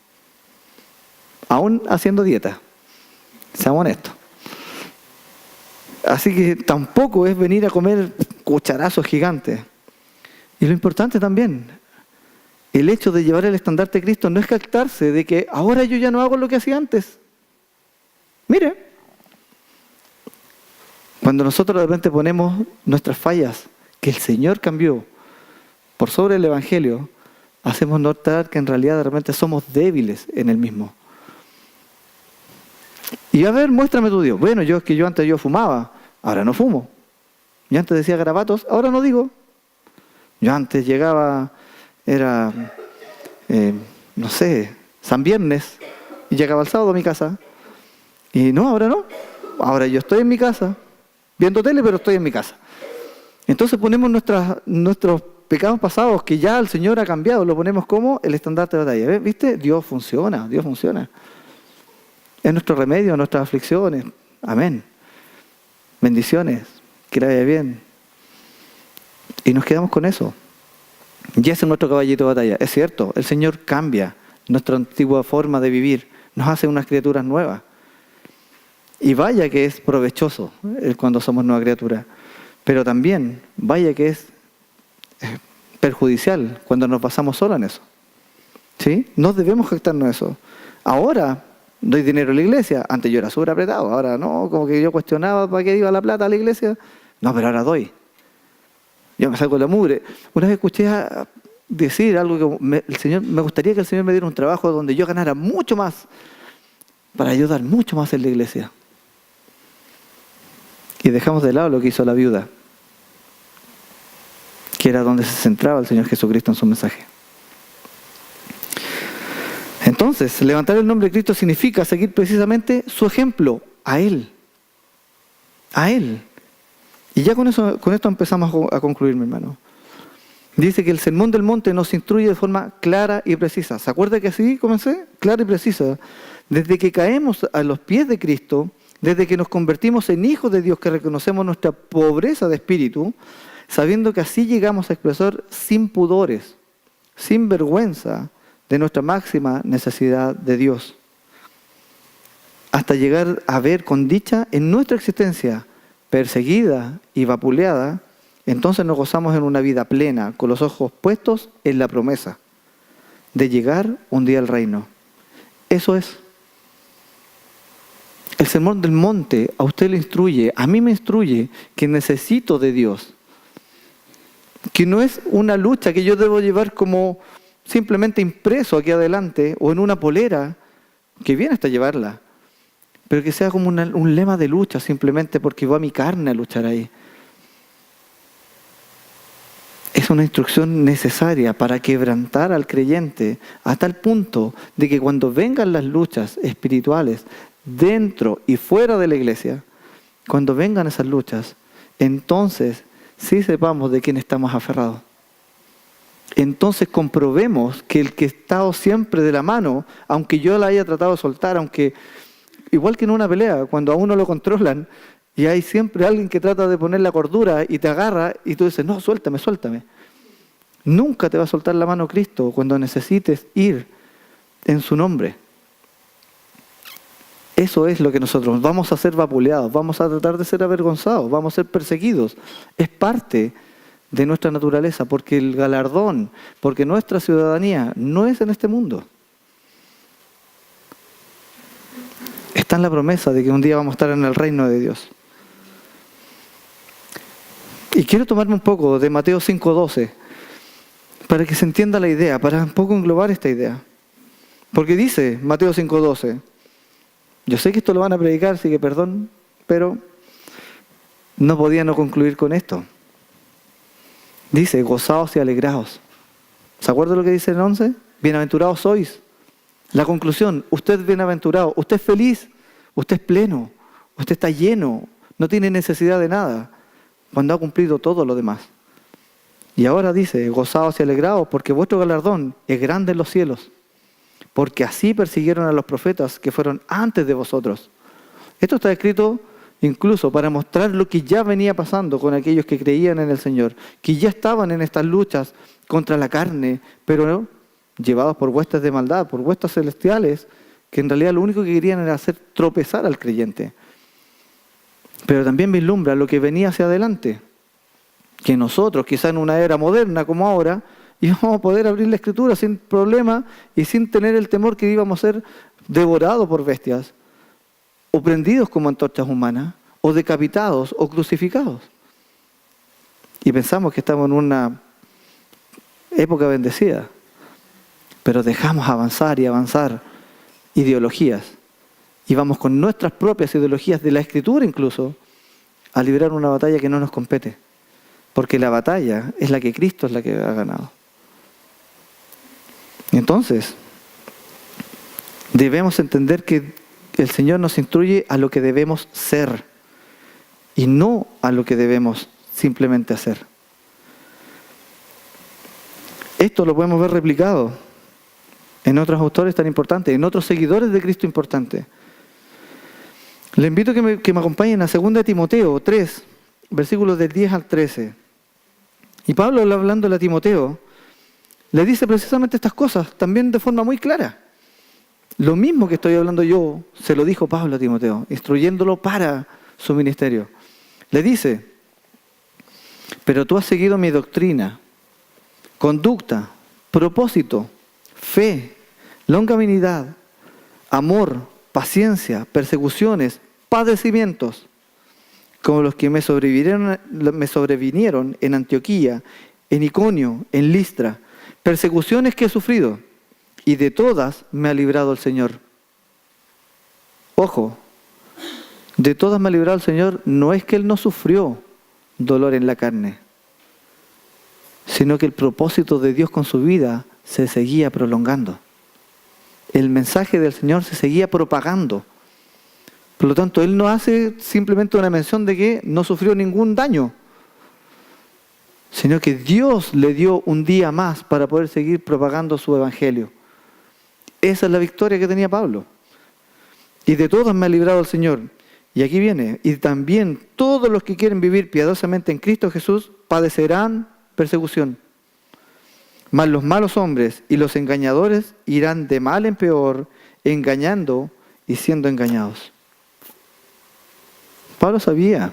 Aún haciendo dieta. Seamos honestos. Así que tampoco es venir a comer cucharazos gigantes. Y lo importante también, el hecho de llevar el estandarte de Cristo no es jactarse de que ahora yo ya no hago lo que hacía antes. Mire, cuando nosotros de repente ponemos nuestras fallas, que el Señor cambió por sobre el Evangelio, hacemos notar que en realidad de repente somos débiles en el mismo. Y a ver, muéstrame tu Dios. Bueno, yo antes fumaba, ahora no fumo. Yo antes decía garabatos, ahora no digo. Yo antes llegaba, era, San Viernes, y llegaba el sábado a mi casa. Y no, ahora no. Ahora yo estoy en mi casa, viendo tele, pero estoy en mi casa. Entonces ponemos nuestros pecados pasados, que ya el Señor ha cambiado, lo ponemos como el estandarte de batalla. ¿Viste? Dios funciona. Es nuestro remedio a nuestras aflicciones. Amén. Bendiciones. Que le vaya bien. Y nos quedamos con eso. Y ese es nuestro caballito de batalla. Es cierto, el Señor cambia nuestra antigua forma de vivir. Nos hace unas criaturas nuevas. Y vaya que es provechoso cuando somos nueva criatura. Pero también, vaya que es perjudicial cuando nos basamos solo en eso. ¿Sí? No debemos jactarnos de eso. Ahora doy dinero a la iglesia. Antes yo era súper apretado. Ahora no, como que yo cuestionaba para qué iba la plata a la iglesia. No, pero ahora doy. Yo me saco la mugre. Una vez escuché decir algo que me gustaría que el Señor me diera un trabajo donde yo ganara mucho más para ayudar mucho más en la iglesia. Y dejamos de lado lo que hizo la viuda, que era donde se centraba el Señor Jesucristo en su mensaje. Entonces, levantar el nombre de Cristo significa seguir precisamente su ejemplo, a Él. A Él. Y ya con esto empezamos a concluir, mi hermano. Dice que el Sermón del Monte nos instruye de forma clara y precisa. ¿Se acuerda que así comencé? Clara y precisa. Desde que caemos a los pies de Cristo, desde que nos convertimos en hijos de Dios, que reconocemos nuestra pobreza de espíritu, sabiendo que así llegamos a expresar sin pudores, sin vergüenza, de nuestra máxima necesidad de Dios, hasta llegar a ver con dicha en nuestra existencia perseguida y vapuleada, entonces nos gozamos en una vida plena, con los ojos puestos en la promesa de llegar un día al reino. Eso es. El Sermón del Monte a usted le instruye, a mí me instruye que necesito de Dios. Que no es una lucha que yo debo llevar como simplemente impreso aquí adelante o en una polera, que bien hasta llevarla, pero que sea como un lema de lucha simplemente porque va mi carne a luchar ahí. Es una instrucción necesaria para quebrantar al creyente a tal punto de que cuando vengan las luchas espirituales dentro y fuera de la iglesia, cuando vengan esas luchas, entonces sí sepamos de quién estamos aferrados. Entonces comprobemos que el que ha estado siempre de la mano, aunque yo la haya tratado de soltar, aunque igual que en una pelea, cuando a uno lo controlan y hay siempre alguien que trata de poner la cordura y te agarra y tú dices, no, suéltame, suéltame. Nunca te va a soltar la mano Cristo cuando necesites ir en su nombre. Eso es lo que nosotros vamos a ser vapuleados, vamos a tratar de ser avergonzados, vamos a ser perseguidos. Es parte de nuestra naturaleza, porque el galardón, porque nuestra ciudadanía no es en este mundo. Está en la promesa de que un día vamos a estar en el reino de Dios. Y quiero tomarme un poco de Mateo 5:12 para que se entienda la idea, para un poco englobar esta idea. Porque dice Mateo 5:12, yo sé que esto lo van a predicar, así que perdón, pero no podía no concluir con esto. Dice, gozaos y alegraos. ¿Se acuerda lo que dice el 11? Bienaventurados sois. La conclusión, usted es bienaventurado, usted es feliz, usted es pleno, usted está lleno, no tiene necesidad de nada, cuando ha cumplido todo lo demás. Y ahora dice, gozaos y alegraos, porque vuestro galardón es grande en los cielos, porque así persiguieron a los profetas que fueron antes de vosotros. Esto está escrito incluso para mostrar lo que ya venía pasando con aquellos que creían en el Señor, que ya estaban en estas luchas contra la carne, pero llevados por huestes de maldad, por huestes celestiales, que en realidad lo único que querían era hacer tropezar al creyente. Pero también vislumbra lo que venía hacia adelante, que nosotros, quizá en una era moderna como ahora, íbamos a poder abrir la Escritura sin problema y sin tener el temor que íbamos a ser devorados por bestias, o prendidos como antorchas humanas, o decapitados, o crucificados. Y pensamos que estamos en una época bendecida, pero dejamos avanzar y avanzar ideologías, y vamos con nuestras propias ideologías de la Escritura incluso, a librar una batalla que no nos compete, porque la batalla es la que Cristo es la que ha ganado. Entonces, debemos entender que el Señor nos instruye a lo que debemos ser y no a lo que debemos simplemente hacer. Esto lo podemos ver replicado en otros autores tan importantes, en otros seguidores de Cristo importantes. Le invito a que me acompañen a 2 Timoteo 3, versículos del 10 al 13. Y Pablo, hablando a Timoteo, le dice precisamente estas cosas, también de forma muy clara. Lo mismo que estoy hablando yo, se lo dijo Pablo a Timoteo, instruyéndolo para su ministerio. Le dice, pero tú has seguido mi doctrina, conducta, propósito, fe, longanimidad, amor, paciencia, persecuciones, padecimientos, como los que me sobrevinieron en Antioquía, en Iconio, en Listra, persecuciones que he sufrido, y de todas me ha librado el Señor. Ojo, de todas me ha librado el Señor, no es que Él no sufrió dolor en la carne, sino que el propósito de Dios con su vida se seguía prolongando. El mensaje del Señor se seguía propagando. Por lo tanto, Él no hace simplemente una mención de que no sufrió ningún daño, sino que Dios le dio un día más para poder seguir propagando su evangelio. Esa es la victoria que tenía Pablo. Y de todas me ha librado el Señor. Y aquí viene, y también todos los que quieren vivir piadosamente en Cristo Jesús padecerán persecución. Mas los malos hombres y los engañadores irán de mal en peor, engañando y siendo engañados. Pablo sabía,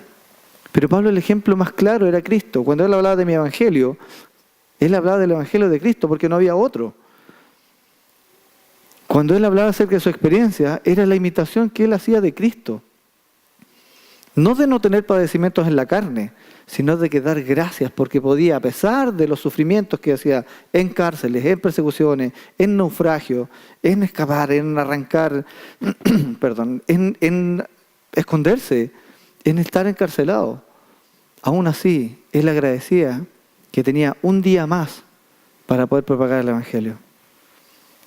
pero Pablo el ejemplo más claro era Cristo. Cuando él hablaba de mi evangelio, él hablaba del evangelio de Cristo porque no había otro. Cuando él hablaba acerca de su experiencia, era la imitación que él hacía de Cristo. No de no tener padecimientos en la carne, sino de que dar gracias porque podía, a pesar de los sufrimientos que hacía en cárceles, en persecuciones, en naufragio, en escapar, en arrancar, en esconderse, en estar encarcelado. Aún así, él agradecía que tenía un día más para poder propagar el evangelio.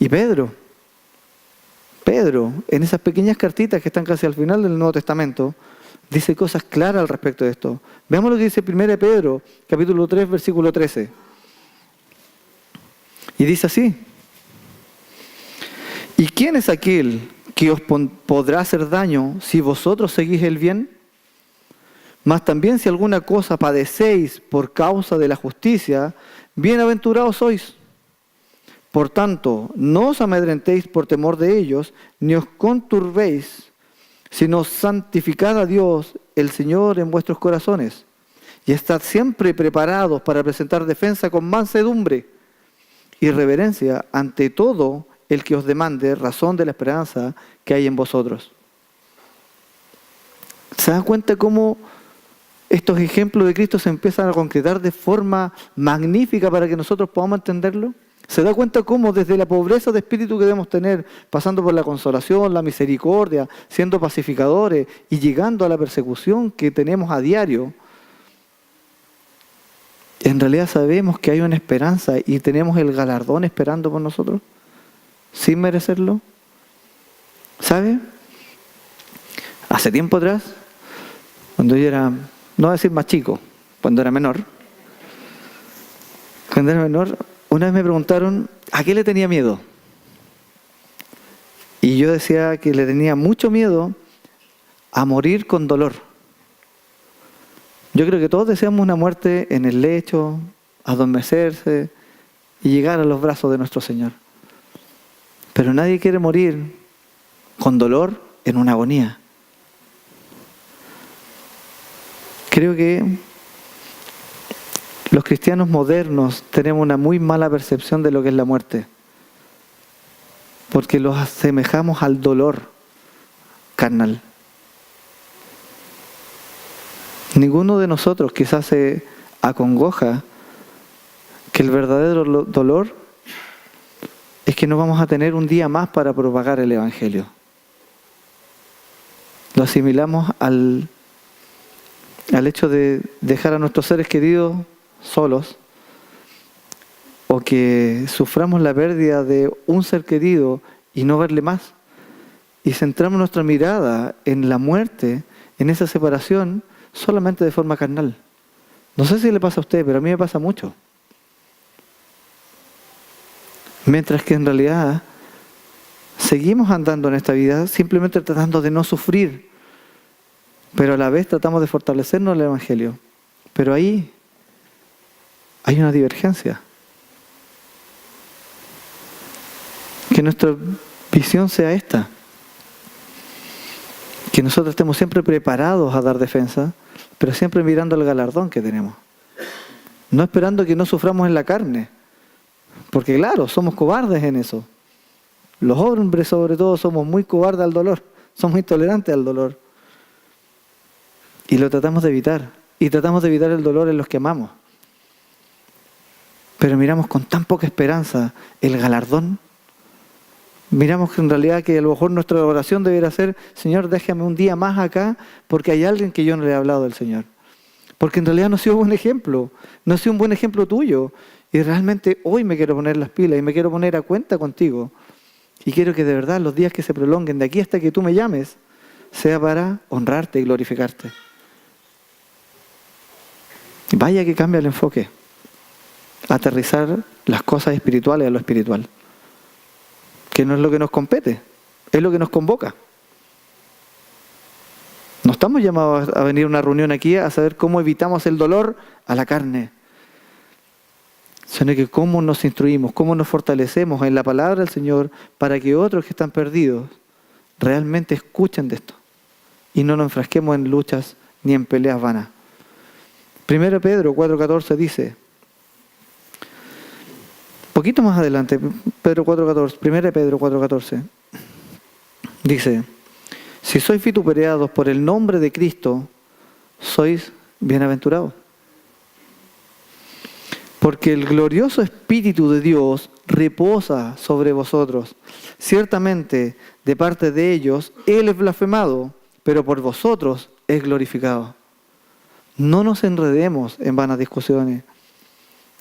Y Pedro, en esas pequeñas cartitas que están casi al final del Nuevo Testamento, dice cosas claras al respecto de esto. Veamos lo que dice 1 Pedro, capítulo 3, versículo 13. Y dice así: ¿y quién es aquel que os podrá hacer daño si vosotros seguís el bien? Mas también si alguna cosa padecéis por causa de la justicia, bienaventurados sois. Por tanto, no os amedrentéis por temor de ellos, ni os conturbéis, sino santificad a Dios, el Señor, en vuestros corazones, y estad siempre preparados para presentar defensa con mansedumbre y reverencia ante todo el que os demande razón de la esperanza que hay en vosotros. ¿Se dan cuenta cómo estos ejemplos de Cristo se empiezan a concretar de forma magnífica para que nosotros podamos entenderlo? ¿Se da cuenta cómo desde la pobreza de espíritu que debemos tener, pasando por la consolación, la misericordia, siendo pacificadores y llegando a la persecución que tenemos a diario, en realidad sabemos que hay una esperanza y tenemos el galardón esperando por nosotros, sin merecerlo? ¿Sabe? Hace tiempo atrás, cuando yo era, no voy a decir más chico, cuando era menor, una vez me preguntaron ¿a qué le tenía miedo? Y yo decía que le tenía mucho miedo a morir con dolor. Yo creo que todos deseamos una muerte en el lecho, adormecerse y llegar a los brazos de nuestro Señor. Pero nadie quiere morir con dolor en una agonía. Creo que los cristianos modernos tenemos una muy mala percepción de lo que es la muerte, porque los asemejamos al dolor carnal. Ninguno de nosotros quizás se acongoja que el verdadero dolor es que no vamos a tener un día más para propagar el evangelio. Lo asimilamos al hecho de dejar a nuestros seres queridos solos, o que suframos la pérdida de un ser querido y no verle más, y centramos nuestra mirada en la muerte, en esa separación, solamente de forma carnal. No sé si le pasa a usted, pero a mí me pasa mucho. Mientras que en realidad seguimos andando en esta vida simplemente tratando de no sufrir, pero a la vez tratamos de fortalecernos en el evangelio. Pero ahí hay una divergencia. Que nuestra visión sea esta. Que nosotros estemos siempre preparados a dar defensa, pero siempre mirando el galardón que tenemos. No esperando que no suframos en la carne. Porque claro, somos cobardes en eso. Los hombres sobre todo somos muy cobardes al dolor. Somos intolerantes al dolor. Y lo tratamos de evitar. Y tratamos de evitar el dolor en los que amamos. Pero miramos con tan poca esperanza el galardón. Miramos que en realidad que a lo mejor nuestra oración debería ser: Señor, déjame un día más acá porque hay alguien que yo no le he hablado del Señor. Porque en realidad no ha sido un buen ejemplo. No ha sido un buen ejemplo tuyo. Y realmente hoy me quiero poner las pilas y me quiero poner a cuenta contigo. Y quiero que de verdad los días que se prolonguen de aquí hasta que tú me llames sea para honrarte y glorificarte. Vaya que cambia el enfoque. Aterrizar las cosas espirituales a lo espiritual. Que no es lo que nos compete, es lo que nos convoca. No estamos llamados a venir a una reunión aquí a saber cómo evitamos el dolor a la carne, sino que cómo nos instruimos, cómo nos fortalecemos en la palabra del Señor para que otros que están perdidos realmente escuchen de esto y no nos enfrasquemos en luchas ni en peleas vanas. 1 Pedro 4:14 dice, poquito más adelante, 1 Pedro 4:14, dice: si sois vituperados por el nombre de Cristo, sois bienaventurados. Porque el glorioso Espíritu de Dios reposa sobre vosotros. Ciertamente, de parte de ellos, Él es blasfemado, pero por vosotros es glorificado. No nos enredemos en vanas discusiones.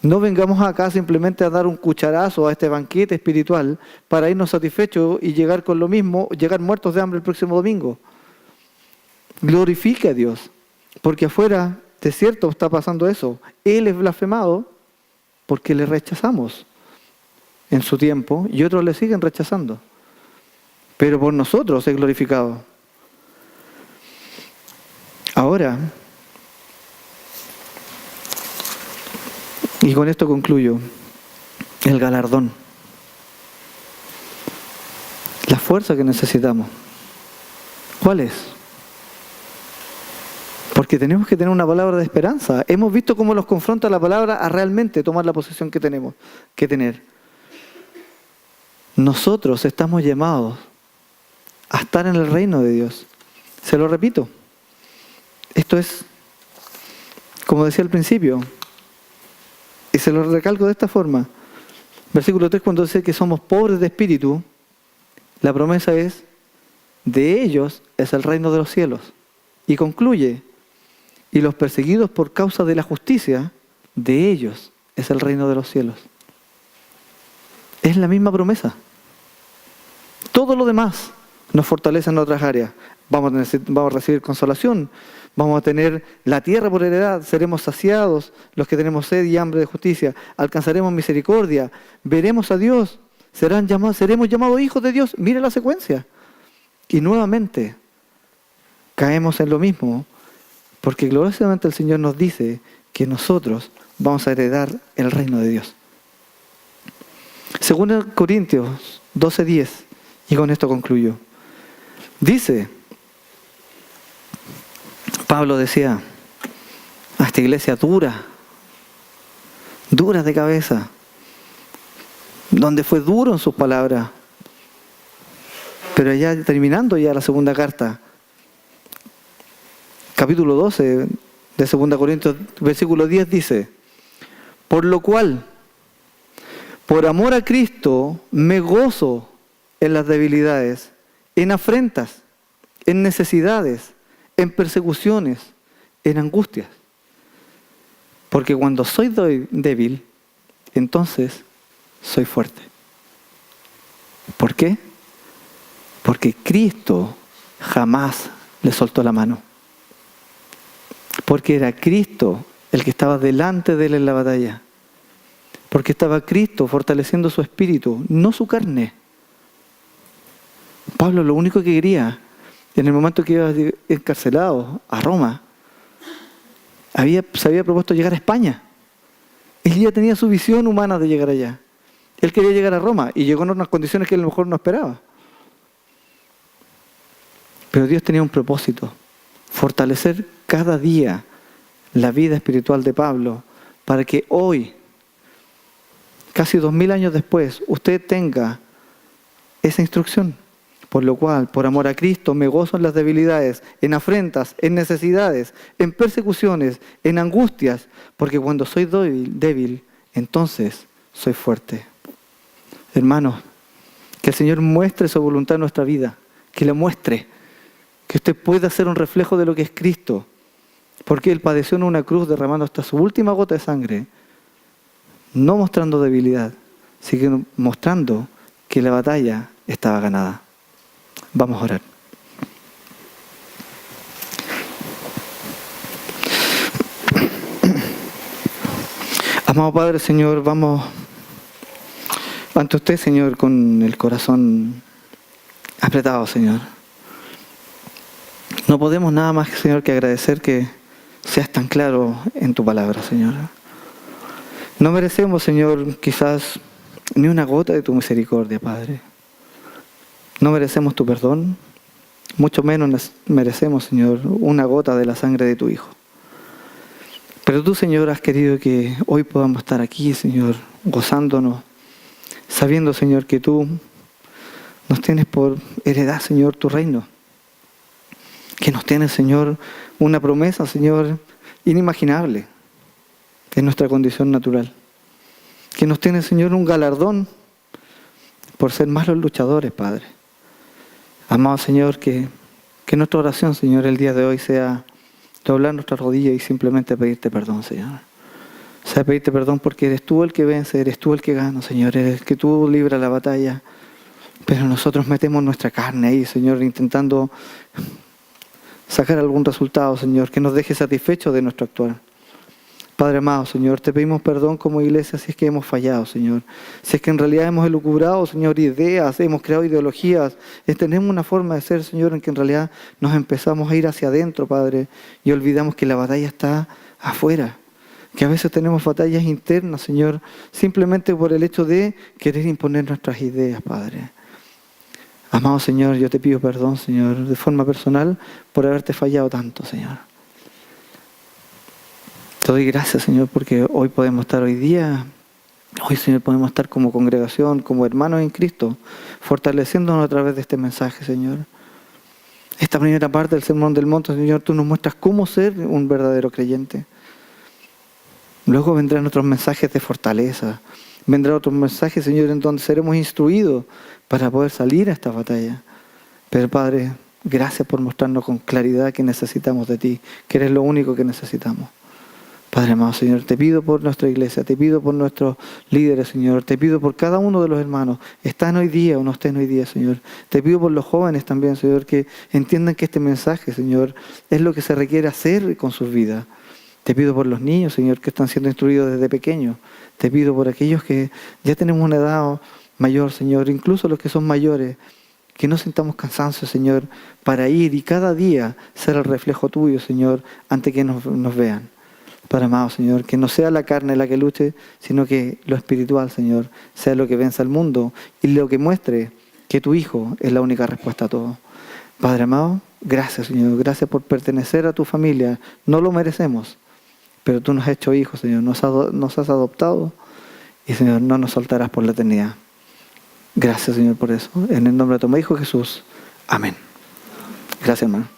No vengamos acá simplemente a dar un cucharazo a este banquete espiritual para irnos satisfechos y llegar con lo mismo, llegar muertos de hambre el próximo domingo. Glorifique a Dios, porque afuera de cierto está pasando eso. Él es blasfemado porque le rechazamos en su tiempo y otros le siguen rechazando. Pero por nosotros es glorificado. Ahora, y con esto concluyo, el galardón. La fuerza que necesitamos. ¿Cuál es? Porque tenemos que tener una palabra de esperanza. Hemos visto cómo nos confronta la palabra a realmente tomar la posición que tenemos que tener. Nosotros estamos llamados a estar en el reino de Dios. Se lo repito. Esto es, como decía al principio, y se lo recalco de esta forma. Versículo 3, cuando dice que somos pobres de espíritu, la promesa es: de ellos es el reino de los cielos. Y concluye: y los perseguidos por causa de la justicia, de ellos es el reino de los cielos. Es la misma promesa. Todo lo demás nos fortalece en otras áreas. Vamos a recibir consolación, vamos a tener la tierra por heredad, seremos saciados, los que tenemos sed y hambre de justicia, alcanzaremos misericordia, veremos a Dios, seremos llamados hijos de Dios. Mire la secuencia. Y nuevamente caemos en lo mismo, porque gloriosamente el Señor nos dice que nosotros vamos a heredar el reino de Dios. Según Corintios 12:10, y con esto concluyo, dice, Pablo decía, a esta iglesia dura de cabeza, donde fue duro en sus palabras, pero ya terminando ya la segunda carta, capítulo 12 de 2 Corintios, versículo 10 dice: por lo cual, por amor a Cristo, me gozo en las debilidades, en afrentas, en necesidades, en persecuciones, en angustias. Porque cuando soy débil, entonces soy fuerte. ¿Por qué? Porque Cristo jamás le soltó la mano. Porque era Cristo el que estaba delante de él en la batalla. Porque estaba Cristo fortaleciendo su espíritu, no su carne. Pablo lo único que quería, en el momento que iba encarcelado a Roma, se había propuesto llegar a España. Él ya tenía su visión humana de llegar allá. Él quería llegar a Roma y llegó en unas condiciones que a lo mejor no esperaba. Pero Dios tenía un propósito: fortalecer cada día la vida espiritual de Pablo, para que hoy, casi 2000 años después, usted tenga esa instrucción. Por lo cual, por amor a Cristo, me gozo en las debilidades, en afrentas, en necesidades, en persecuciones, en angustias, porque cuando soy débil, entonces soy fuerte. Hermanos, que el Señor muestre su voluntad en nuestra vida, que la muestre, que usted pueda ser un reflejo de lo que es Cristo, porque Él padeció en una cruz derramando hasta su última gota de sangre, no mostrando debilidad, sino mostrando que la batalla estaba ganada. Vamos a orar. Amado Padre, Señor, vamos ante usted, Señor, con el corazón apretado, Señor. No podemos nada más, Señor, que agradecer que seas tan claro en tu palabra, Señor. No merecemos, Señor, quizás ni una gota de tu misericordia, Padre. No merecemos tu perdón, mucho menos merecemos, Señor, una gota de la sangre de tu Hijo. Pero tú, Señor, has querido que hoy podamos estar aquí, Señor, gozándonos, sabiendo, Señor, que tú nos tienes por heredad, Señor, tu reino. Que nos tienes, Señor, una promesa, Señor, inimaginable en nuestra condición natural. Que nos tienes, Señor, un galardón por ser malos luchadores, Padre. Amado Señor, que nuestra oración, Señor, el día de hoy sea doblar nuestras rodillas y simplemente pedirte perdón, Señor. Sea pedirte perdón porque eres tú el que vence, eres tú el que gana, Señor. Eres el que tú libras la batalla. Pero nosotros metemos nuestra carne ahí, Señor, intentando sacar algún resultado, Señor, que nos deje satisfechos de nuestro actuar. Padre amado, Señor, te pedimos perdón como iglesia si es que hemos fallado, Señor. Si es que en realidad hemos elucubrado, Señor, ideas, hemos creado ideologías. Tenemos una forma de ser, Señor, en que en realidad nos empezamos a ir hacia adentro, Padre, y olvidamos que la batalla está afuera. Que a veces tenemos batallas internas, Señor, simplemente por el hecho de querer imponer nuestras ideas, Padre. Amado Señor, yo te pido perdón, Señor, de forma personal, por haberte fallado tanto, Señor. Te doy gracias, Señor, porque hoy podemos estar hoy día, hoy, Señor, podemos estar como congregación, como hermanos en Cristo, fortaleciéndonos a través de este mensaje, Señor. Esta primera parte del Sermón del Monte, Señor, tú nos muestras cómo ser un verdadero creyente. Luego vendrán otros mensajes de fortaleza, vendrán otros mensajes, Señor, en donde seremos instruidos para poder salir a esta batalla. Pero, Padre, gracias por mostrarnos con claridad que necesitamos de ti, que eres lo único que necesitamos. Padre amado, Señor, te pido por nuestra iglesia, te pido por nuestros líderes, Señor, te pido por cada uno de los hermanos, están hoy día o no estén hoy día, Señor. Te pido por los jóvenes también, Señor, que entiendan que este mensaje, Señor, es lo que se requiere hacer con sus vidas. Te pido por los niños, Señor, que están siendo instruidos desde pequeños. Te pido por aquellos que ya tenemos una edad mayor, Señor, incluso los que son mayores, que no sintamos cansancio, Señor, para ir y cada día ser el reflejo tuyo, Señor, ante que nos vean. Padre amado, Señor, que no sea la carne la que luche, sino que lo espiritual, Señor, sea lo que venza al mundo y lo que muestre que tu Hijo es la única respuesta a todo. Padre amado, gracias, Señor, gracias por pertenecer a tu familia. No lo merecemos, pero tú nos has hecho hijos, Señor, nos has adoptado y, Señor, no nos soltarás por la eternidad. Gracias, Señor, por eso. En el nombre de tu Hijo Jesús. Amén. Gracias, hermano.